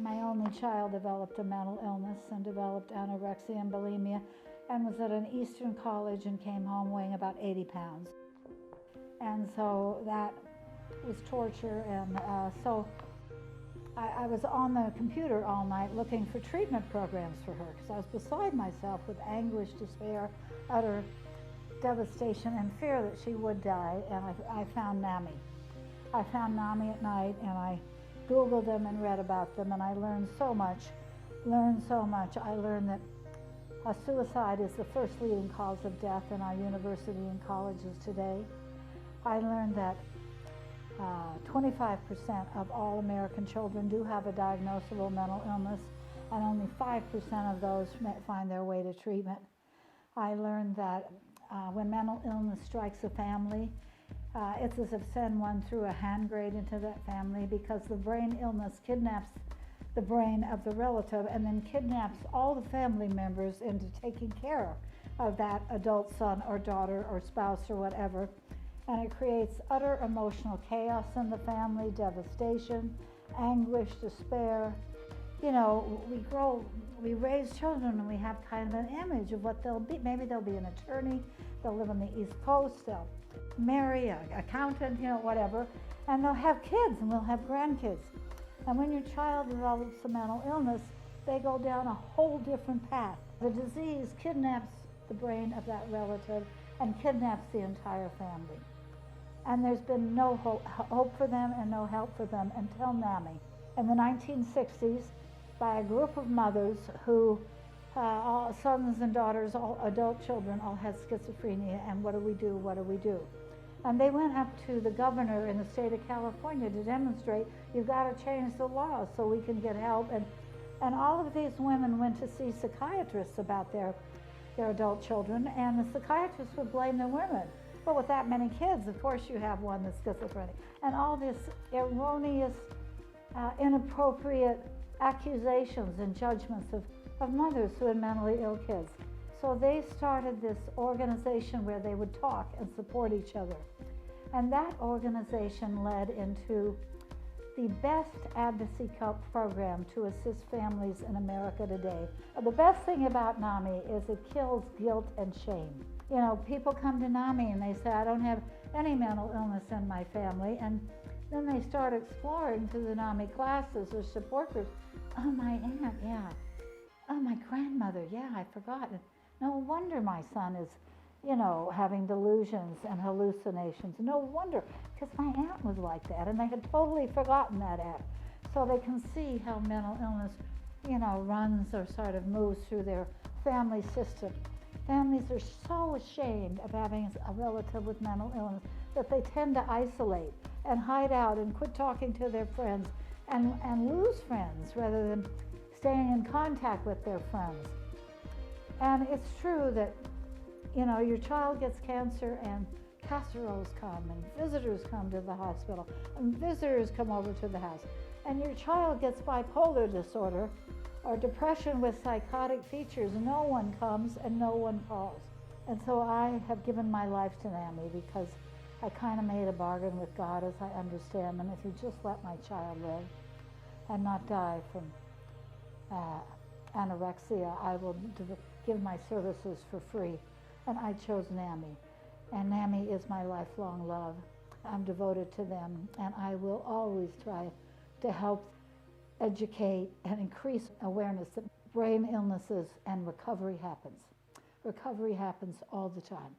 My only child developed a mental illness and developed anorexia and bulimia and was at an Eastern college and came home weighing about 80 pounds. And so that was torture, and so I was on the computer all night looking for treatment programs for her because I was beside myself with anguish, despair, utter devastation, and fear that she would die, and I found NAMI. I found NAMI at night, and I Googled them and read about them, and I learned so much. I learned that suicide is the first leading cause of death in our university and colleges today. I learned that 25% of all American children do have a diagnosable mental illness, and only 5% of those find their way to treatment. I learned that when mental illness strikes a family, it's as if someone threw a hand grenade into that family, because the brain illness kidnaps the brain of the relative and then kidnaps all the family members into taking care of that adult son or daughter or spouse or whatever. And it creates utter emotional chaos in the family, devastation, anguish, despair. You know, we raise children and we have kind of an image of what they'll be. Maybe they'll be an attorney, they'll live on the East Coast, they'll marry an accountant, you know, whatever, and they'll have kids and we'll have grandkids. And when your child develops a mental illness, they go down a whole different path. The disease kidnaps the brain of that relative and kidnaps the entire family. And there's been no hope for them and no help for them until NAMI. In the 1960s, by a group of mothers who, all sons and daughters, all adult children, all had schizophrenia, and what do we do? And they went up to the governor in the state of California to demonstrate, you've got to change the law so we can get help. And all of these women went to see psychiatrists about their adult children, and the psychiatrists would blame the women. But with that many kids, of course you have one that's schizophrenic. And all this erroneous, inappropriate accusations and judgments of mothers who had mentally ill kids. So they started this organization where they would talk and support each other. And that organization led into the best advocacy program to assist families in America today. The best thing about NAMI is it kills guilt and shame. You know, people come to NAMI and they say, I don't have any mental illness in my family, and then they start exploring through the NAMI classes or support groups. Oh, my aunt, yeah. Oh, my grandmother, yeah, I forgot. No wonder my son is, you know, having delusions and hallucinations. No wonder, because my aunt was like that, and they had totally forgotten that aunt. So they can see how mental illness, you know, runs or sort of moves through their family system. Families are so ashamed of having a relative with mental illness that they tend to isolate and hide out and quit talking to their friends and lose friends rather than staying in contact with their friends. And it's true that, you know, your child gets cancer and casseroles come and visitors come to the hospital and visitors come over to the house. And your child gets bipolar disorder or depression with psychotic features. No one comes and no one calls. And so I have given my life to NAMI because I kind of made a bargain with God, as I understand. And if you just let my child live and not die from anorexia, I will give my services for free. And I chose NAMI. And NAMI is my lifelong love. I'm devoted to them, and I will always try to help educate and increase awareness that brain illnesses and recovery happens. Recovery happens all the time.